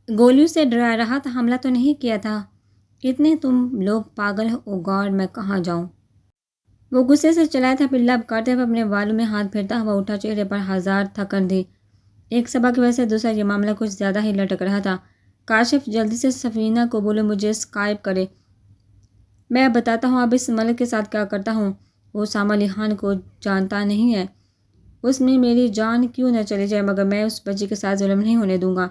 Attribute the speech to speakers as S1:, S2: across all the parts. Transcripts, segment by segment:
S1: गोलियों से डरा रहा था, हमला तो नहीं किया था। इतने तुम लोग पागल हो। ओ गॉड, मैं कहाँ जाऊँ। वो गुस्से से चलाया था, फिर लब करते हुए अपने बालों में हाथ फेरता हुआ उठा। चेहरे पर हजार थकन थी। एक सबक की वजह से दूसरा ये मामला कुछ ज़्यादा ही लटक रहा था। काशिफ जल्दी से सफीना को बोले मुझे स्काइप करे, मैं बताता हूँ अब इस मलिक के साथ क्या करता हूँ। वो सामा अली खान को जानता नहीं है, उसमें मेरी जान क्यों न चली जाए, मगर मैं उस बच्ची के साथ जुल्म नहीं होने दूंगा।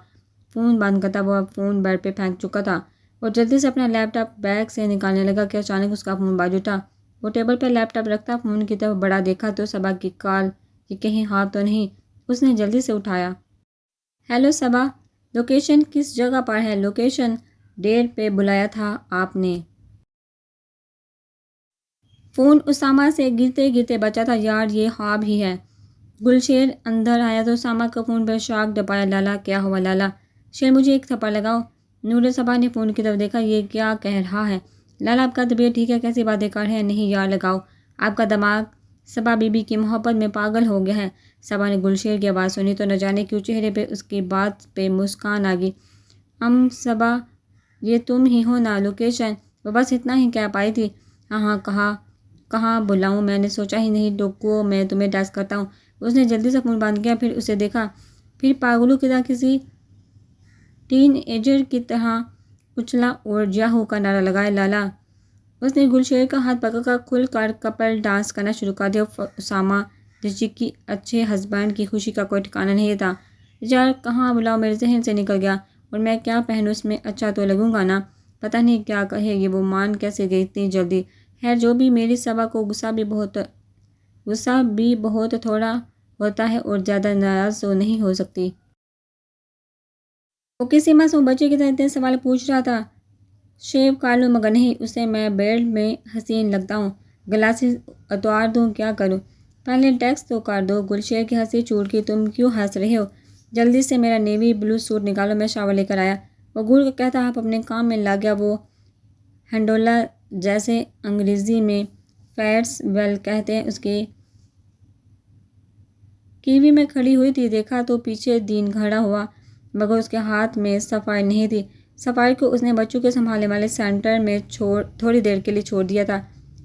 S1: फ़ोन बंद करता वो अब फ़ोन बेड पे फेंक चुका था और जल्दी से अपना लैपटॉप बैग से निकालने लगा कि अचानक उसका फ़ोन बाज उठा। वो टेबल पर लैपटॉप रखता फ़ोन की तरफ बड़ा देखा तो सबा की कॉल, कि कहीं हाथ तो नहीं। उसने जल्दी से उठाया। हेलो सबा, लोकेशन किस जगह पर है? लोकेशन डेढ़ पे बुलाया था आपने। फ़ोन उसामा से गिरते गिरते बचा था। यार ये ख्वाब ही है। गुलशेर अंदर आया तो उसामा का फ़ोन पर शाक दबाया। लाला क्या हुआ लाला? शेर मुझे एक थप्पड़ लगाओ। नूर सबा ने फ़ोन की तरफ देखा। ये क्या कह रहा है? लाला आपका तबीयत ठीक है? कैसी बातें कर रहे हैं? नहीं यार लगाओ, आपका दिमाग सबा बीबी की मोहब्बत में पागल हो गया है। सबा ने गुलशेर की आवाज़ सुनी तो न जाने क्यों चेहरे पे उसकी बात पे मुस्कान आ गई। सबा, ये तुम ही हो ना? लोकेशन? वो बस इतना ही कह पाई थी। हाँ हाँ, कहाँ कहाँ बुलाऊँ? मैंने सोचा ही नहीं, रुको मैं तुम्हें टेक्स्ट करता हूँ। उसने जल्दी से फ़ोन बंद किया, फिर उसे देखा, फिर पागलों की तरह किसी टीन एजर की तरह उछला और जाहू का नारा लगाया। लाला। उसने गुलशेर का हाथ पकड़कर खुलकर कपल डांस करना शुरू कर दिया। उसामा जिसकी अच्छे हस्बैंड की खुशी का कोई ठिकाना नहीं था। यार कहाँ बुलाओ, मेरे जहन से निकल गया। और मैं क्या पहनूं, उसमें अच्छा तो लगूंगा ना? पता नहीं क्या कहेगी वो, मान कैसे गई इतनी जल्दी। खैर जो भी, मेरी सबा को गुस्सा भी बहुत थोड़ा होता है और ज़्यादा नाराज़ तो नहीं हो सकती। वो किसी मासूम बच्चे की तरह इतने सवाल पूछ रहा था। शेव कर लूँ, मगर नहीं, उसे मैं बेल्ट में हसीन लगता हूँ। ग्लासेस उतार दूँ, क्या करूँ? पहले टेक्स्ट तो कर दो। गुलशेर की हंसी छूट गई। तुम क्यों हंस रहे हो? जल्दी से मेरा नेवी ब्लू सूट निकालो, मैं शावर लेकर आया। वो घूर कर कहता आप अपने काम में लग गया। वो हंडोला, जैसे अंग्रेज़ी में फैट्स वेल कहते हैं, उसके कीवी में खड़ी हुई थी। देखा तो पीछे दीन खड़ा हुआ, मगर उसके हाथ में सफाई नहीं थी। सफाई को उसने बच्चों के संभालने वाले सेंटर में थोड़ी देर के लिए छोड़ दिया था।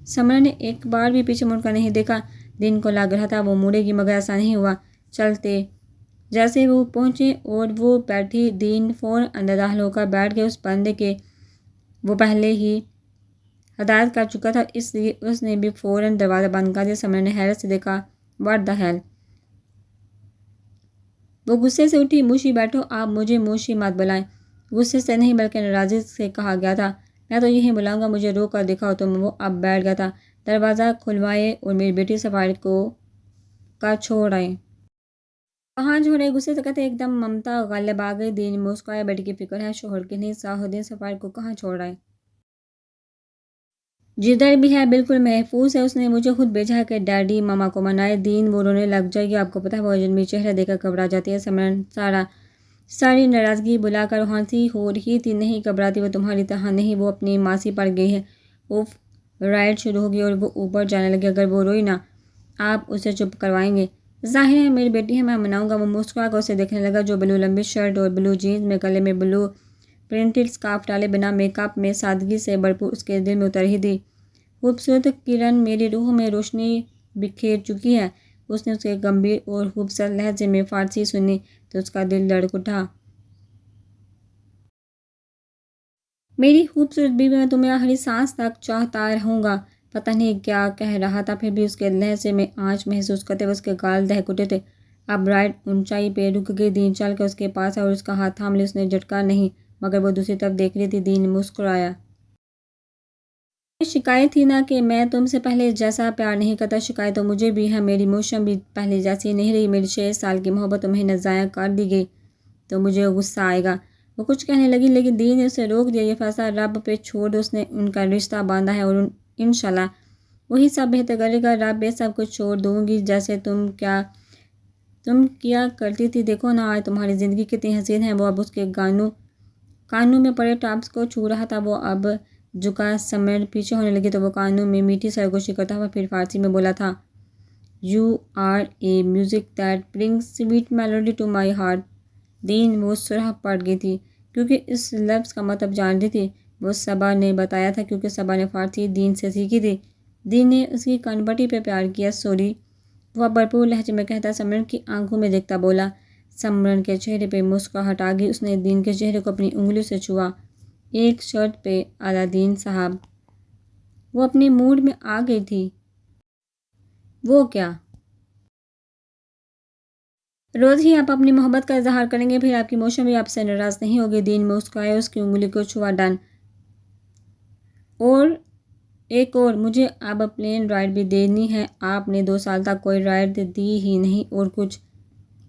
S1: समरा ने एक बार भी पीछे मुड़कर नहीं देखा। दिन को लग रहा था वो मुड़ेगी, मगर ऐसा नहीं हुआ। चलते जैसे वो पहुंचे और वो बैठी, दीन फ़ौरन अंदर दाखिल होकर बैठ गए उस बंदे के। वो पहले ही हदायत कर चुका था, इसलिए उसने भी फ़ौरन दरवाज़ा बंद कर दिया। समरा ने हैरत से देखा। What the hell. वो गुस्से से उठी। मूशी बैठो, आप मुझे मूशी मत बुलाएं। गुस्से से नहीं बल्कि नाराज़गी से कहा गया था। मैं तो यहीं बुलाऊंगा, मुझे रोक कर दिखाओ तुम। वो अब बैठ गया था। दरवाज़ा खुलवाए और मेरी बेटी सफारी को का छोड़ आए। कहाँ छोड़े? गुस्से से कहते एकदम ममता गालिब आ गई। दीन मुस्कुराए। बेटी की फिक्र है, शोहर की नहीं। साहुद्दीन सफारी को कहाँ छोड़ आए? जिधर भी है बिल्कुल महफूज है। उसने मुझे खुद भेजा है कि डैडी मामा को मनाए। दीन वो रोने लग जाएगी, आपको पता है वो अजनबी चेहरा देखकर घबरा जाती है। समरन सारी नाराज़गी बुलाकर हंसी हो रही थी। नहीं घबराती, वो तुम्हारी तरह नहीं। वो अपनी मासी पड़ गई है। उफ, राइड शुरू होगी और वो ऊपर जाने लगी। अगर वो रोई ना, आप उसे चुप करवाएंगे? जाहिर है मेरी बेटी है, मैं मनाऊंगा। वो मुस्कुरा कर उसे देखने लगा, जो ब्लू लंबी शर्ट और ब्लू जीन्स में गले में ब्लू प्रिंटेड स्कार्फ डाले बिना मेकअप में सादगी से भरपूर उसके दिल में उतर ही थी। खूबसूरत किरण मेरी रूह में रोशनी बिखेर चुकी है। उसने उसके गंभीर और खूबसूरत लहजे में फारसी सुनी तो उसका दिल धड़क उठा। मेरी खूबसूरत बीवी, मैं तुम्हें आखिरी सांस तक चाहता रहूँगा। पता नहीं क्या कह रहा था, फिर भी उसके लहजे में आँच महसूस करते हुए उसके गाल दहक उठे थे। अब राइड ऊंचाई पे रुक गई। दीन चल कर उसके पास और उसका हाथ थाम लिया। उसने झटका नहीं, मगर वो दूसरी तरफ देख रही थी। दीन मुस्कुराया। शिकायत थी ना कि मैं तुमसे पहले जैसा प्यार नहीं करता। शिकायत तो मुझे भी है, मेरी इमोशन भी पहले जैसी नहीं रही। मेरी 6 साल की मोहब्बत तुम्हें नज़ाया कर दी गई तो मुझे गुस्सा आएगा। वो कुछ कहने लगी, लेकिन दीन ने उसे रोक दिया। ये फैसला रब पे छोड़ दो। उसने उनका रिश्ता बांधा है और इंशाल्लाह वही सब बेहतर करेगा। रब ये सब कुछ छोड़ दूंगी। जैसे तुम क्या करती थी, देखो ना आज तुम्हारी ज़िंदगी कितनी हसीन है। वो अब उसके कानों में पड़े टॉप्स को छू रहा था। वो अब झुका समय पीछे होने लगी तो वो कानों में मीठी सरगोशी करता हुआ फिर फारसी में बोला था। You are a music that brings sweet melody to my heart. दीन वो सुराह पड़ गई थी। क्योंकि इस लफ्ज़ का मतलब जानती थी। वो सबा ने बताया था क्योंकि सबा ने फ़ारसी दीन से सीखी थी। दीन ने उसकी कनपटी पे प्यार किया। सॉरी, वह भरपूर लहजे में कहता समरन की आंखों में देखता बोला। समरन के चेहरे पे मुस्कुराहट आ गई। उसने दीन के चेहरे को अपनी उंगलियों से छुआ। एक शर्त पे अलादीन साहब। वो अपने मूड में आ गई थी। वो क्या? रोज़ ही आप अपनी मोहब्बत का इजहार करेंगे, फिर आपकी मौसम भी आपसे नाराज़ नहीं होगी। दीन में मुस्कुराया, उसकी उंगली को छुआ। डन। और एक और, मुझे अब प्लेन राइड भी देनी है। आपने 2 साल तक कोई राइड दी ही नहीं। और कुछ?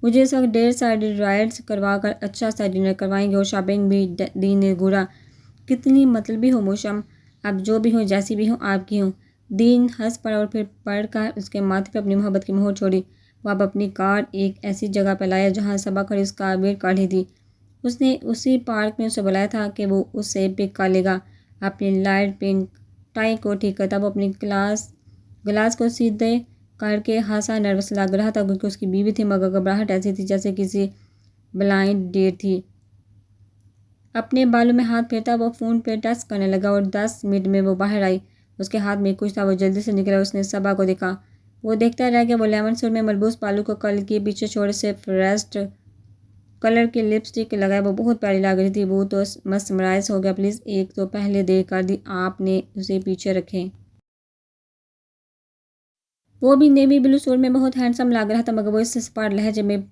S1: मुझे इस वक्त ढेर सारी राइड्स करवा कर अच्छा सा डिनर करवाएंगे और शॉपिंग भी। दीन ने घूरा। कितनी मतलबी हो मौसम, अब जो भी हो जैसी भी हो आपकी हूँ। दीन हंस पड़ा और फिर पढ़ कर उसके माथे पर अपनी मोहब्बत की मोहर छोड़ी। वह अब अपनी कार एक ऐसी जगह पर लाया जहाँ सबा खड़ी उसका वेट कर रही थी। उसने उसी पार्क में उसे बुलाया था कि वो उससे पिक कर लेगा। अपनी लाइट पिंक टाई को ठीक करता वो अपनी ग्लास को सीधे करके हंसा। नर्वस लग रहा था क्योंकि उसकी बीवी थी, मगर घबराहट ऐसी थी जैसे किसी ब्लाइंड डेट थी। अपने बालों में हाथ फेरता वो फ़ोन पे टच करने लगा और 10 मिनट में वो बाहर आई। उसके हाथ में कुछ था, वो जल्दी से निकला। उसने सबा को देखा। वो देखता रह गया। वो लेमन सूट में मलबूस बालों को कल के पीछे छोड़े से फ्रेस्ट कलर की लिपस्टिक लगाए वो बहुत प्यारी लग रही थी। वो तो मस्मराइज हो गया। प्लीज़ एक तो पहले देर कर दी आपने, उसे पीछे रखें। वो भी नेवी ब्लू सूट में बहुत हैंडसम लग रहा था, मगर वो इससे सपाट लहजे में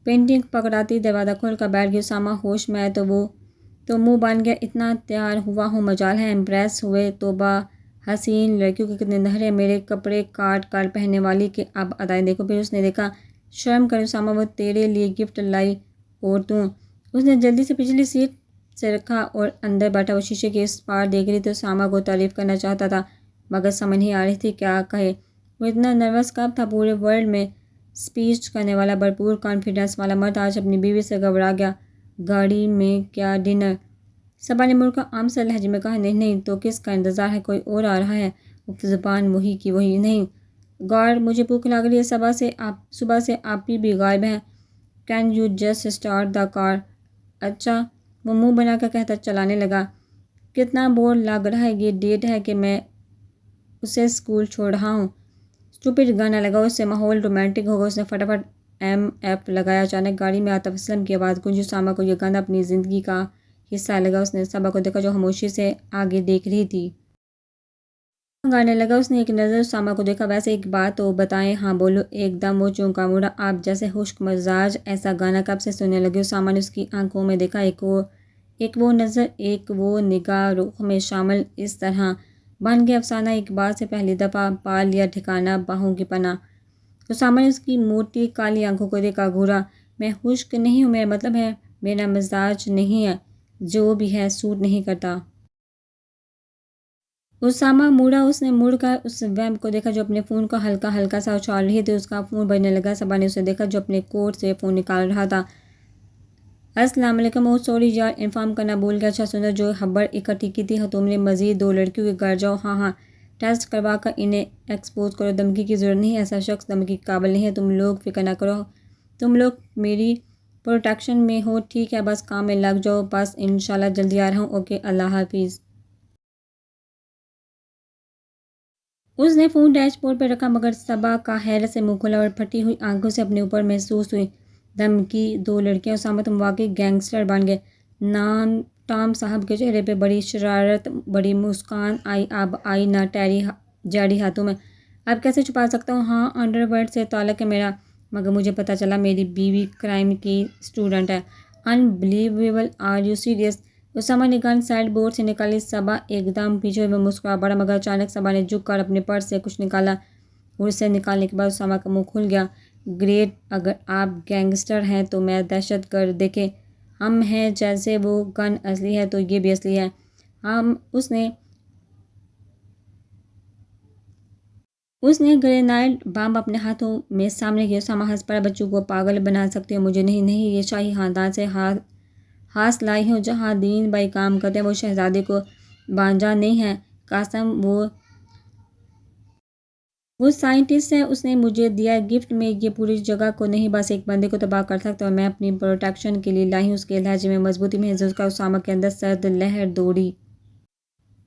S1: पेंटिंग पकड़ाती दरवाज़ा खोल कर बैठ गई। सामा होश में आए तो वो तो मुंह बन गया। इतना तैयार हुआ हूँ मजाल है। इम्प्रेस हुए। तोबा, हसीन लड़कियों के कितने नहरे मेरे कपड़े काट काट पहनने वाली के अब अदाएँ देखो। फिर उसने देखा। शर्म कर सामा, वो तेरे लिए गिफ्ट लाई। और तू? उसने जल्दी से पिछली सीट से रखा और अंदर बैठा। वो शीशे के इस पार देख रही तो सामा को तारीफ़ करना चाहता था, मगर समझ नहीं आ रही थी क्या कहे। वो इतना नर्वस कब था? पूरे वर्ल्ड में स्पीच करने वाला, भरपूर कॉन्फिडेंस वाला मर्द आज अपनी बीवी से घबरा गया। गाड़ी में क्या डिनर? सबा ने मुड़कर आम से लहजे में कहा। नहीं नहीं तो किसका इंतज़ार है? कोई और आ रहा है? ज़ुबान वही की वही। नहीं गौर, मुझे भूख लग रही है। सुबह से आप भी गायब हैं। Can you just start the car? अच्छा, वो मुंह बनाकर कहता चलाने लगा। कितना बोर लग रहा है। ये डेट है कि मैं उसे स्कूल छोड़ रहा हूँ। स्टूपिड गाना लगा, उससे माहौल रोमांटिक होगा। उसने फटाफट MF लगाया। अचानक गाड़ी में आतिफ असलम की आवाज़ गूंजी। सामा को यह गाना अपनी ज़िंदगी का हिस्सा लगा। उसने सबा को देखा जो खामोशी से आगे देख रही थी। गाने लगा। उसने एक नज़र सामा को देखा। वैसे एक बात तो बताएं। हाँ बोलो। एकदम वो चौंका मुड़ा। आप जैसे खुश्क मजाज ऐसा गाना कब से सुनने लगे? सामा ने उसकी आंखों में देखा। एक वो नज़र, एक वो निगाह रुख में शामिल। इस तरह बन गया अफसाना। एक बार से पहली दफ़ा पा लिया ठिकाना बाहों की पना। तो सामा ने उसकी मोटी काली आंखों को देखा। घूरा। मैं खुश्क नहीं हूँ, मेरा मतलब है मेरा मिजाज नहीं है। जो भी है सूट नहीं करता। उसामा मुड़ा। उसने मुड़कर उस वैम्प को देखा जो अपने फ़ोन को हल्का हल्का सा उछाल रही थी। उसका फ़ोन बजने लगा। सबा ने उसे देखा जो अपने कोट से फ़ोन निकाल रहा था। अस्सलाम वालेकुम। ओ सॉरी यार, इन्फॉर्म करना भूल गया। अच्छा सुनो, जो खबर इकट्ठी की थी तुमने, मज़ीद 2 लड़कियों के घर जाओ। हाँ हाँ, टेस्ट करवा कर इन्हें एक्सपोज करो। धमकी की ज़रूरत नहीं है, ऐसा शख्स धमकी के काबिल नहीं है। तुम लोग फिक्र ना करो, तुम लोग मेरी प्रोटेक्शन में हो। ठीक है, बस काम में लग जाओ। बस इंशाल्लाह जल्दी आ रहा हूँ। ओके, अल्लाह हाफिज़। उसने फ़ोन डैशबोर्ड पर रखा, मगर सबा का हैरत से मुँह खुला और फटी हुई आंखों से अपने ऊपर महसूस हुई धमकी। 2 लड़कियां। उसामा, तुम वाकई गैंगस्टर बन गए। नाम टॉम साहब के चेहरे पे बड़ी शरारत, बड़ी मुस्कान आई। अब आई ना टैरी जाड़ी हाथों में। अब कैसे छुपा सकता हूँ? हाँ, अंडरवर्ल्ड से ताल्लुक़ है मेरा, मगर मुझे पता चला मेरी बीवी क्राइम की स्टूडेंट है। Unbelievable, are you serious? Usama ने गन साइड बोर्ड से निकाली। सबा एकदम पीछे में मुस्कुरा पड़ा, मगर अचानक सबा ने झुक कर अपने पर्स से कुछ निकाला और उसे निकालने के बाद उसामा का मुंह खुल गया। ग्रेट, अगर आप गैंगस्टर हैं तो मैं दहशत गर्द। देखें, हम हैं जैसे वो गन असली है तो ये भी असली है। हम उसने ग्रेनाइड बम अपने हाथों में सामने किया। उसामा हंस पड़ा। बच्चों को पागल बना सकते हो, मुझे नहीं। नहीं, ये शाही खानदान से हास लाई हूँ। जहाँ दीन भाई काम करते हैं वो शहजादे को बांझा नहीं है। कासम, वो वो साइंटिस्ट है, उसने मुझे दिया गिफ्ट में, ये पूरी जगह को नहीं बस एक बंदे को तबाह कर सकता, और मैं अपनी प्रोटेक्शन के लिए लाई हूँ। उसके लहजे में मजबूती महसूस कर उसामा के अंदर सर्द लहर दौड़ी।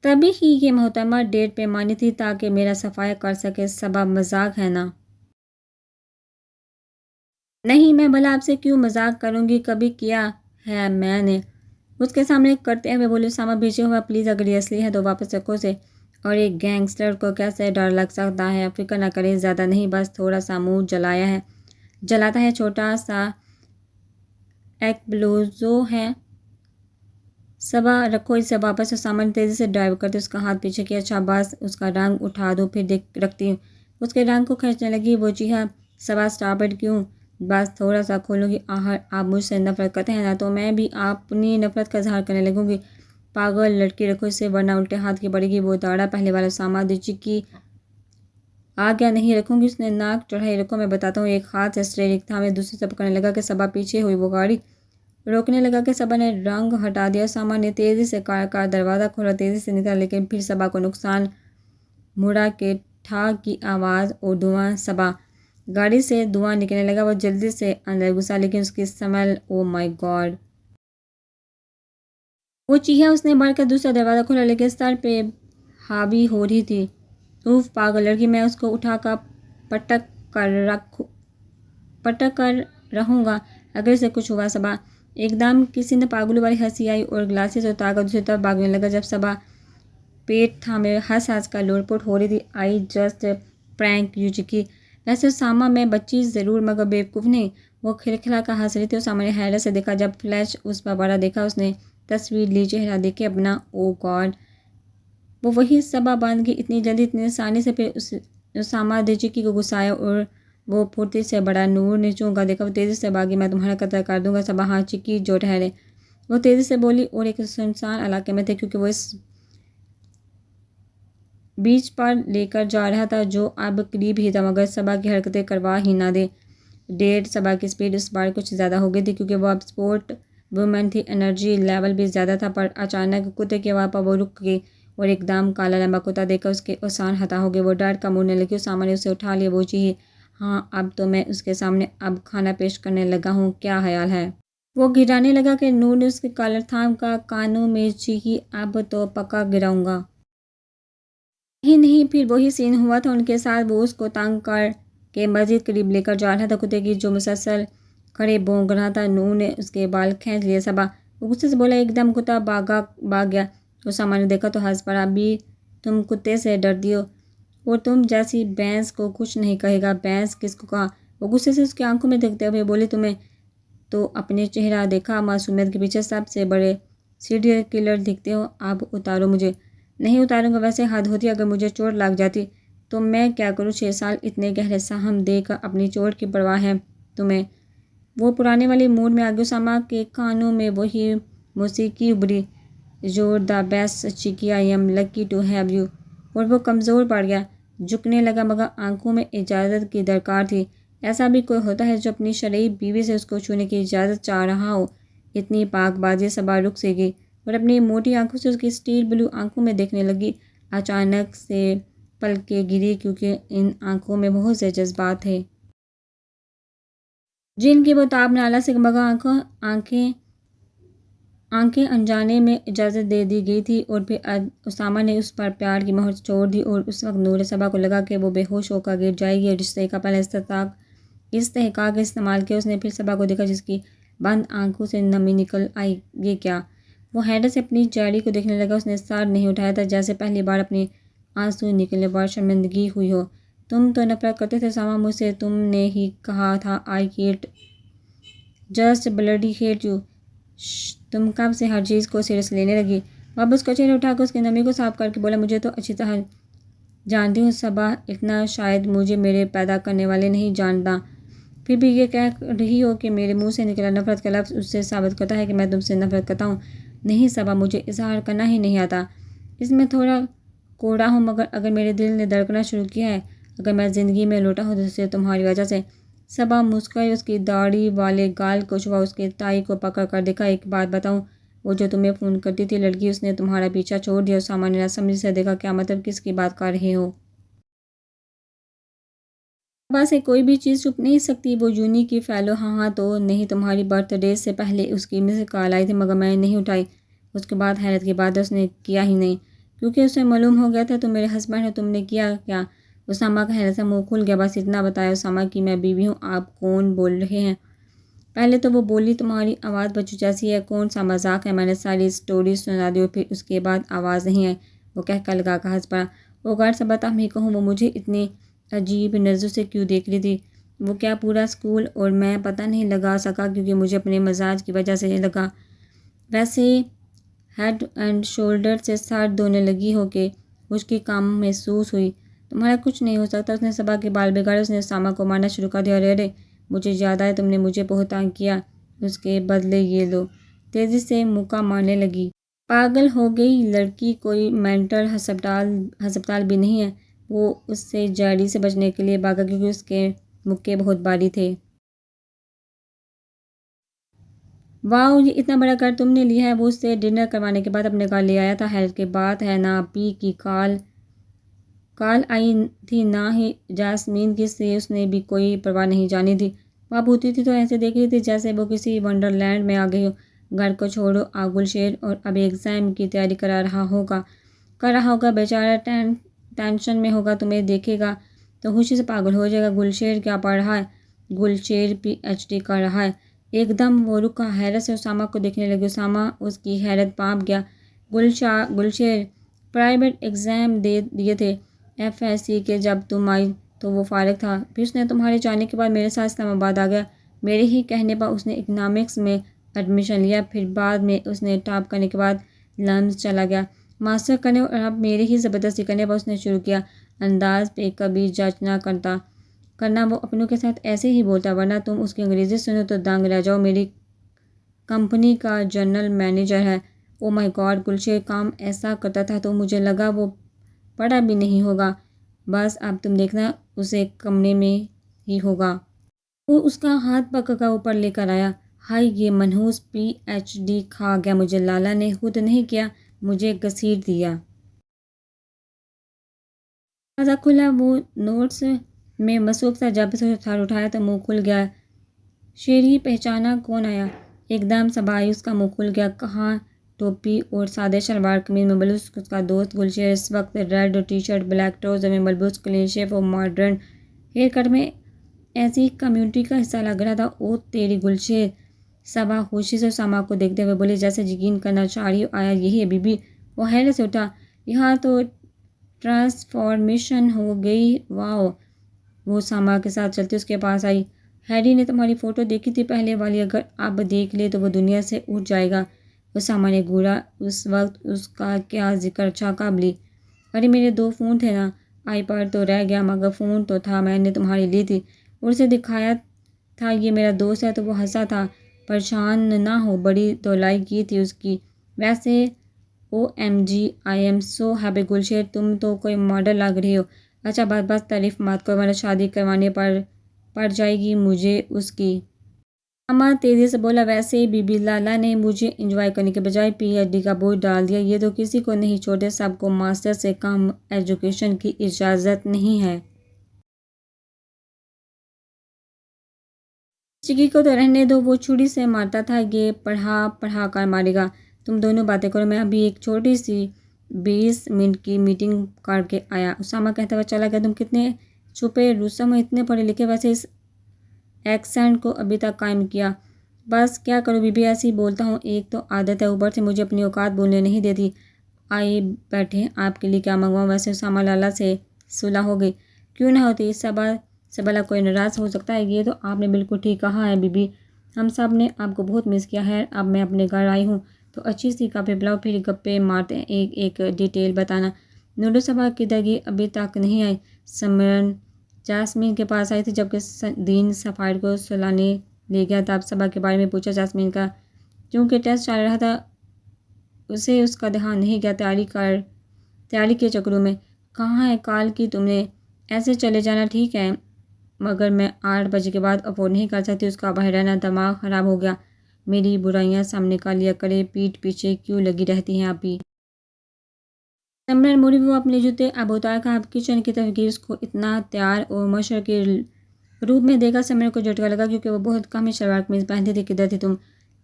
S1: तभी ही ये मोहतरमा डेट पे मानी थी ताकि मेरा सफाया कर सके। सबा मजाक है ना? नहीं, मैं भला आपसे क्यों मजाक करूँगी, कभी किया है मैंने? उसके सामने करते हुए बोले, उसामा भेजे हुआ प्लीज़, अगर ये असली है तो वापस रखो से। और एक गैंगस्टर को कैसे डर लग सकता है? फिक्र ना करें, ज़्यादा नहीं, बस थोड़ा सा मुंह जलाता है, छोटा सा एक्सप्लोजो है। सबा रखो इसे वापस। और सामान तेज़ी से ड्राइव करते उसका हाथ पीछे किया। अच्छा बस उसका रंग उठा दो, फिर देख रखती हूँ। उसके रंग को खींचने लगी वो। जी हाँ। सबा स्टार्ट क्यों? बस थोड़ा सा खोलूँगी। आहर आप मुझसे नफरत करते हैं ना, तो मैं भी अपनी नफरत का इजहार करने लगूँगी। पागल लड़की, रखो इसे वरना उल्टे हाथ की पड़ेगी। वो दाड़ा पहले वाला सामा दीची की आ गया, नहीं रखूँगी। उसने नाक चढ़ाई। रखो मैं बताता हूँ। एक हाथ से स्टेरिंग था, मैं दूसरे से पकड़ने लगा कि सबा पीछे हुई। वो गाड़ी रोकने लगा कि सबा ने रंग हटा दिया। सामान ने तेज़ी से कार दरवाज़ा खोला, तेज़ी से निकला, लेकिन फिर सबा को नुकसान मुड़ा के ठा की आवाज़ और धुआं। सबा गाड़ी से धुआं निकलने लगा। वो जल्दी से अंदर घुसा, लेकिन उसकी स्मेल, ओ माय गॉड! वो चीहा। उसने बढ़कर दूसरा दरवाज़ा खोला, लेकिन सर पे हावी हो रही थी। उफ पागल लड़की, मैं उसको उठाकर पटक कर रख पटक कर रहूँगा अगर इसे कुछ हुआ। सबा एकदम किसी ने पागलों वाली हंसी आई और ग्लासेस उतारकर दूसरी तरफ भागने लगा। जब सबा पेट थामे हंस हंस कर लोटपोट हो रही थी। आई जस्ट प्रैंक यू चिकी। वैसे सामा मैं बच्ची ज़रूर, मगर बेवकूफ़ नहीं। वो खिलखिला कर हंस रही थी। और सामा ने हैरत से देखा। जब फ्लैश उस पर बड़ा देखा, उसने तस्वीर ली। चेहरा देखे अपना, ओ गॉड! वो वही सबा बांध गई इतनी जल्दी, इतनी आसानी से। फिर उस सामा चिकी को गुस्साया और वो फुर्ती से बड़ा नूर ने चूंगा। देखा वो तेज़ी से भागी। मैं तुम्हारा कत्ल कर दूंगा। सबा हाँ चिकी जो ठहरे, वो तेज़ी से बोली। और एक सुनसान इलाके में थे, क्योंकि वो इस बीच पर लेकर जा रहा था जो अब करीब ही था, मगर सबा की हरकतें करवा ही ना दे। डेढ़ सबा की स्पीड इस बार कुछ ज़्यादा हो गई थी, क्योंकि वो अब स्पोर्ट वुमेन थी। एनर्जी लेवल भी ज़्यादा था। पर अचानक कुत्ते की आवाज़ पर वो रुक गई और एकदम काला लंबा कुत्ता देखकर उसके ओसान हता हो गए। वो डर का मुड़ने लगी। उस सामने उसे उठा लिया। वो चाहिए हाँ, अब तो मैं उसके सामने अब खाना पेश करने लगा हूँ, क्या ख्याल है? वो गिराने लगा कि नूर ने उसके कॉलर थाम का कानों में चीखी, अब तो पक्का गिराऊंगा। ही नहीं, फिर वही सीन हुआ था उनके साथ। वो उसको तंग कर के मस्जिद करीब लेकर जा रहा था। कुत्ते की जो मुसलसल खड़े भौंक रहा था। नूर ने उसके बाल खींच लिए। सबा वो गुस्से से बोला। एकदम कुत्ता भाग गया। तो सामान ने देखा तो हंस पड़ा। अभी तुम कुत्ते से डरती हो, और तुम जैसी भैंस को कुछ नहीं कहेगा। भैंस किसको कहा? वो गुस्से से उसकी आंखों में देखते हुए बोली, तुम्हें तो अपने चेहरा देखा, मासूमियत के पीछे सबसे बड़े सीरियल किलर दिखते हो। आप उतारो मुझे। नहीं उतारूंगा, वैसे हद होती। अगर मुझे चोट लग जाती तो मैं क्या करूँ? 6 साल इतने गहरे सहम देकर अपनी चोट की परवाह है तुम्हें? वो पुराने वाले मूड में आगे। उसामा के कानों में वही मौसीकी उभरी, you're the best chicky, I am lucky to have you. और वो कमज़ोर पड़ गया, झुकने लगा, मगर आंखों में इजाज़त की दरकार थी। ऐसा भी कोई होता है जो अपनी शरई बीवी से उसको छूने की इजाज़त चाह रहा हो? इतनी पाकबाजी। सबा रुक सी गई और अपनी मोटी आंखों से उसकी स्टील ब्लू आंखों में देखने लगी। अचानक से पलकें गिरी, क्योंकि इन आंखों में बहुत से जज्बात थे जिनकी वो ताब नाला से, मगर आंखें आंखें अनजाने में इजाज़त दे दी गई थी। और फिर उसामा ने उस पर प्यार की मोहर छोड़ दी। और उस वक्त नूर सबा को लगा कि वो बेहोश होकर गिर जाएगी। और रिश्ते का पहले इस्तेहकाक इस्तेमाल किया। उसने फिर सबा को देखा, जिसकी बंद आंखों से नमी निकल आई। ये क्या? वो हैरत से अपनी चेहरे को देखने लगा। उसने सर नहीं उठाया था, जैसे पहली बार अपने आंसू निकलने पर शर्मिंदगी हुई हो। तुम तो नफरत करते थे सामा मुझसे, तुमने ही कहा था I hate, just bloody hate you. तुम कब से हर चीज़ को सीरियस लेने लगी? वापस को चेहरे उठाकर उसकी नमी को साफ करके बोला, मुझे तो अच्छी तरह जानती हूँ सबा, इतना शायद मुझे मेरे पैदा करने वाले नहीं जानता। फिर भी ये कह रही हो कि मेरे मुंह से निकला नफरत का लफ्ज़ उससे साबित करता है कि मैं तुमसे नफरत करता हूँ। नहीं सबा, मुझे इजहार करना ही नहीं आता। इसमें थोड़ा कोड़ा हूँ, मगर अगर मेरे दिल ने धड़कना शुरू किया है, अगर मैं ज़िंदगी में लौटा हूँ, तो इससे तुम्हारी वजह से। सबा मुस्कुराई। उसकी दाढ़ी वाले गाल को छुआ, उसके ताई को पकड़ कर देखा। एक बात बताऊँ, वो जो तुम्हें फ़ोन करती थी लड़की, उसने तुम्हारा पीछा छोड़ दिया। सामान्य समझ से देखा। क्या मतलब? किसकी बात कर रहे हो? सुबह से कोई भी चीज़ छुप नहीं सकती। वो यूनी की फ़ैलो हाँ हाँ तो नहीं, तुम्हारी बर्थडे से पहले उसकी मिस कॉल आई थी मगर मैंने नहीं उठाई। उसके बाद हैरत की बात उसने किया ही नहीं, क्योंकि उसे मालूम हो गया था तुम मेरे हस्बैंड हो। तुमने किया क्या? उसामा का हैरत से मुँह खुल गया। बस इतना बताया उसामा कि मैं बीवी हूँ। आप कौन बोल रहे हैं? पहले तो वो बोली तुम्हारी आवाज़ बच्चों जैसी है। कौन सा मजाक है? मैंने सारी स्टोरी सुना दी और फिर उसके बाद आवाज़ नहीं आई। वो कह कर लगा हंस पड़ा। वो गौर से बता मैं कहूँ वो मुझे इतनी अजीब नज़रों से क्यों देख रही थी? वो क्या पूरा स्कूल और मैं पता नहीं लगा सका, क्योंकि मुझे अपने मजाज की वजह से लगा। वैसे हेड एंड शोल्डर से सर धोने लगी हो के उसकी काम महसूस हुई। तुम्हारा कुछ नहीं हो सकता। उसने सबा के बाल बिगाड़े। उसने सामा को मारना शुरू कर दिया। अरे अरे, मुझे याद आया तुमने मुझे बहुत तंग किया, उसके बदले ये लो। तेज़ी से मुक्का मारने लगी। पागल हो गई लड़की, कोई मेंटल हस्पताल भी नहीं है। वो उससे जारी से बचने के लिए भागा, क्योंकि उसके मुक्के बहुत भारी थे। वाह, ये इतना बड़ा घर तुमने लिया है। वो उससे डिनर करवाने के बाद अपने घर ले आया था। हैरत की बात है ना पी की काल आई थी, ना ही जासमीन की से उसने भी कोई परवाह नहीं जानी थी। वह बूती थी तो ऐसे देख रही थी जैसे वो किसी वंडरलैंड में आ गई हो। घर को छोड़ो आगुल शेर, और अब एग्ज़ाम की तैयारी कर रहा होगा बेचारा। टेंशन में होगा, तुम्हें देखेगा तो खुशी से पागल हो जाएगा। गुलशेर क्या पढ़ रहा है? गुलशेर PhD कर रहा है। एकदम वो रुका, हैरत से उसामा को देखने लगे। उसामा उसकी हैरत पाप गया। गुलशेर प्राइवेट एग्ज़ाम दे दिए थे FSC के। जब तुम आई तो वो फारिग था, फिर उसने तुम्हारे जाने के बाद मेरे साथ इस्लामाबाद आ गया। मेरे ही कहने पर उसने इकनॉमिक्स में एडमिशन लिया, फिर बाद में उसने टॉप करने के बाद लम्स चला गया मास्टर करने, और अब मेरे ही ज़बरदस्ती करने पर उसने शुरू किया। अंदाज पे कभी जज ना करना। वो अपनों के साथ ऐसे ही बोलता, वरना तुम उसकी अंग्रेज़ी सुनो तो दंग रह जाओ। मेरी कंपनी का जनरल मैनेजर है। ओ माय गॉड, गुलशेर काम ऐसा करता था तो मुझे लगा वो पढ़ा भी नहीं होगा। बस अब तुम देखना उसे कमरे में ही होगा। वो उसका हाथ पकड़ ऊपर लेकर आया। हाय, ये मनहूस PhD खा गया मुझे। लाला ने खुद नहीं किया, मुझे घसीट दिया। दरवाज़ा खुला। वो नोट्स में मसरूफ़ था। जब से सर उठाया तो मुंह खुल गया। शेरी पहचाना कौन आया? एकदम सबाई उसका मुंह खुल गया। कहाँ? टोपी और सादे शलवार कमीज में मलबूस उसका दोस्त गुलशेर। इस वक्त रेड टी-शर्ट, ब्लैक ट्राउज़र में मलबूस, क्लीन शेव और मॉडर्न हेयर कट में ऐसी कम्युनिटी का हिस्सा लग रहा था। ओ तेरी गुलशेर! सबा खुशी से उसामा को देखते हुए बोली, जैसे यकीन करना चाह रही हो आया यही है बीबी। वो हैरत से उठा। यहाँ तो ट्रांसफॉर्मेशन हो गई। वाह! वो उसामा के साथ चलती उसके पास आई। हैरी ने तुम्हारी फ़ोटो देखी थी पहले वाली, अगर अब देख ले तो वो दुनिया से उठ जाएगा। उसामा ने घूरा। उस वक्त उसका क्या जिक्र? अच्छा काबली। अरे मेरे 2 फ़ोन थे ना, आईपैड तो रह गया मगर फ़ोन तो था, मैंने तुम्हारी ली थी और उसे दिखाया था ये मेरा दोस्त है, तो वो हंसा था। परेशान ना हो, बड़ी धौलाई की थी उसकी। वैसे OMG, I am so happy Gulsher, तुम तो कोई मॉडल लग रही हो। अच्छा बस बस तारीफ मत करो, वरना शादी करवाने पर पड़ जाएगी मुझे उसकी। अम्मा तेजी से बोला, वैसे बीबी लाला ने मुझे इंजॉय करने के बजाय PhD का बोझ डाल दिया। ये तो किसी को नहीं छोड़ते, सबको मास्टर से कम एजुकेशन की इजाज़त नहीं है। चिकी को तो रहने दो, वो छुरी से मारता था, ये पढ़ा कर मारेगा। तुम दोनों बातें करो, मैं अभी एक छोटी सी 20 मिनट की मीटिंग करके आया। उसामा कहता हुआ चला गया। तुम कितने छुपे रुस्तम हो, इतने पढ़े लिखे, वैसे इस एक्सेंट को अभी तक कायम किया। बस क्या करूँ बीबी, ऐसे ही बोलता हूँ, एक तो आदत है, ऊपर से मुझे अपनी औकात बोलने नहीं देती। आइए बैठे, आपके लिए क्या मंगवाऊँ? वैसे उसामा लाला से सुलह हो गई। क्यों ना होती, से भला कोई नाराज़ हो सकता है? ये तो आपने बिल्कुल ठीक कहा है बीबी, हम सब ने आपको बहुत मिस किया है। अब मैं अपने घर आई हूँ तो अच्छी सी काफ़ी पिलाओ, फिर गप्पे मारते हैं, एक एक डिटेल बताना। नूडल साहब किधर गई? अभी तक नहीं आई। सिमरन जासमीन के पास आई थी जबकि दीन सफ़ायर को सुलाने ले गया था। अब सबा के बारे में पूछा जासमीन का, क्योंकि टेस्ट चल रहा था उसे उसका ध्यान नहीं गया। तैयारी के चक्रों में। कहाँ है काल की तुमने? ऐसे चले जाना ठीक है, मगर मैं 8 बजे के बाद अफोर्ड नहीं कर सकती। उसका बाहर रहना दिमाग ख़राब हो गया। मेरी बुराइयां सामने का लिया करे, पीठ पीछे क्यों लगी रहती हैं आप ही? सिमरन मुड़ी वो अपने जूते अब उतार कर अब किचन की तरफ गई। उसको इतना तैयार और मशर की रूप में देखा समर को झटका लगा क्योंकि वो बहुत कम ही शलवार कमीज पहनती थी। किधर थी तुम?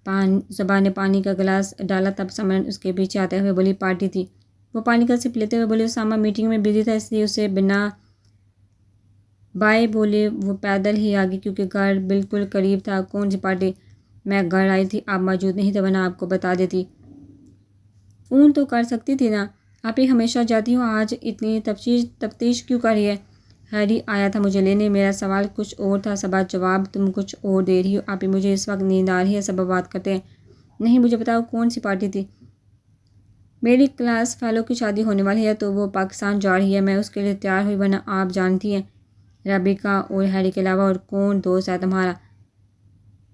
S1: ज़ुबान ने पानी का गिलास डाला तब समर उसके पीछे आते हुए बोली, पार्टी थी। वो पानी का सिप लेते हुए बोले, उसामा मीटिंग में बिजी था इसलिए उसे बिना बाय बोले वो पैदल ही आ गई क्योंकि घर बिल्कुल करीब था। कौन सी पार्टी? मैं घर आई थी, आप मौजूद नहीं थे, वरना आपको बता देती। फ़ोन तो कर सकती थी ना, आप ही हमेशा जाती हो, आज इतनी तफ्तीश क्यों कर रही है? हैरी आया था मुझे लेने, मेरा सवाल कुछ और था सबा, जवाब तुम कुछ और दे रही हो। आप ही मुझे इस वक्त नींद आ रही है, सबा बात करते हैं। नहीं, मुझे बताओ कौन सी पार्टी थी? मेरी क्लास फेलो की शादी होने वाली है तो वो पाकिस्तान जा रही है, मैं उसके लिए तैयार हुई, वरना आप जानती हैं रबिका और हैरी के अलावा और कौन दोस्त है तुम्हारा?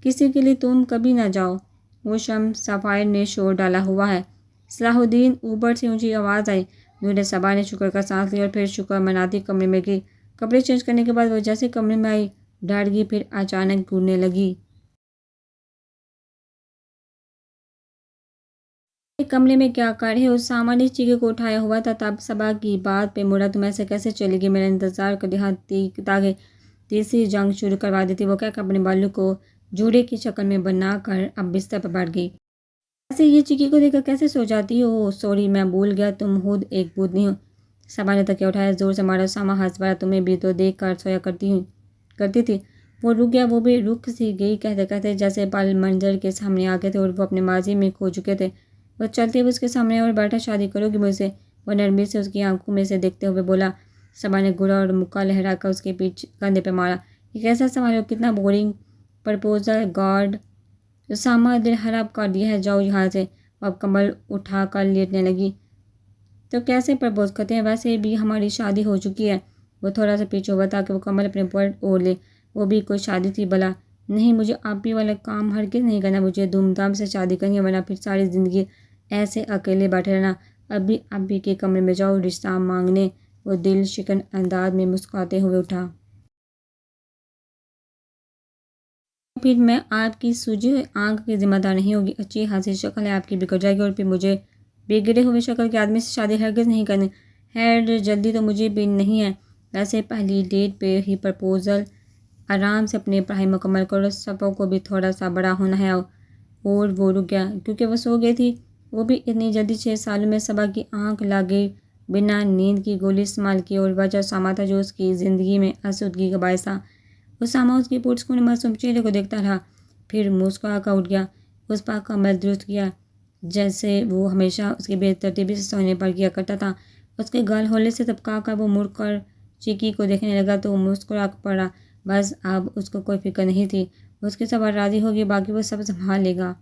S1: किसी के लिए तुम कभी ना जाओ। वो शम सफ़ायर ने शोर डाला हुआ है। सलाहुद्दीन ऊपर से ऊंची आवाज़ आई। नूर सबा ने शुक्र का सांस लिया और फिर शुक्र मनाती कमरे में गई। कपड़े चेंज करने के बाद वो जैसे कमरे में आई डर गई, फिर अचानक घूरने लगी। कमरे में क्या कर रहे हो? उसामा ने चीखे को उठाया हुआ था। तब सबा की बात पे मुड़ा, तुम ऐसे कैसे चलेगी? मेरा इंतज़ार कर रही ताकि तीसरी जंग शुरू करवा देती। वो क्या अपने बालों को जूड़े की शक्ल में बनाकर अब बिस्तर पर बैठ गई। ऐसे ये चिकी को देखकर कैसे सो जाती हो? सॉरी मैं भूल गया, तुम खुद एक भूत नहीं हो। सबा ने तकिया उठाया, जोर से मारा। उसामा हंस पड़ा, तुम्हें भी तो देख कर सोया करती थी। वो रुक गया, वो भी रुक सी गई कहते कहते जैसे पल मंजर के सामने आ गए थे और वो अपने माजी में खो चुके थे। वो चलते हुए उसके सामने और बैठा, शादी करोगी मुझसे? वो नरमी से उसकी आंखों में से देखते हुए बोला। सबा ने गुड़ा और मुक्का लहरा कर उसके पीछे कंधे पर मारा। ये कैसा सवाल हो? कितना बोरिंग प्रपोजल। गॉड, उसामा दिल खराब कर दिया है, जाओ यहाँ से। अब कमल उठा कर लेटने लगी। तो कैसे प्रपोज करते हैं? वैसे भी हमारी शादी हो चुकी है। वो थोड़ा सा पीछे हुआ ताकि वो कमल अपने ऊपर ओढ़ ले। वो भी कोई शादी थी भला? नहीं, मुझे आप ही वाला काम हरगिज़ नहीं करना। मुझे धूमधाम से शादी करनी है, वरना फिर सारी ज़िंदगी ऐसे अकेले बैठे रहना। अभी के कमरे में जाओ रिश्ता मांगने। वो दिल शिकन अंदाज में मुस्कुराते हुए उठा। फिर मैं आपकी सूजी हुई आंख की जिम्मेदार नहीं होगी। अच्छी खासी शक्ल है आपकी, बिगड़ जाएगी और फिर मुझे बिगड़े हुए शक्ल के आदमी से शादी हरगिज़ नहीं करनी। खैर जल्दी तो मुझे भी नहीं है। वैसे पहली डेट पे ही प्रपोज़ल, आराम से अपनी पढ़ाई मुकम्मल करो, सबों को भी थोड़ा सा बड़ा होना है। और वो रुक गया क्योंकि वो सो गई थी। वो भी इतनी जल्दी 6 सालों में सबा की आंख लग गई, बिना नींद की गोली इस्तेमाल की, और वजह सामा था जो उसकी ज़िंदगी में आसूदगी का बायस था। उसामा उसकी पुरस्कून मासूम चेहरे को देखता रहा, फिर मुस्कुरा कर उठ गया। उस पर कमर दुरुस्त किया जैसे वो हमेशा उसकी बेतरतीबी से सोने पर किया करता था। उसके गाल होले से तबका कर वो मुड़कर चिकी को देखने लगा तो वो मुस्कुरा पड़ा। बस अब उसको कोई फिक्र नहीं थी, उसके सब राज़ी होगी, बाकी वो सब संभाल लेगा।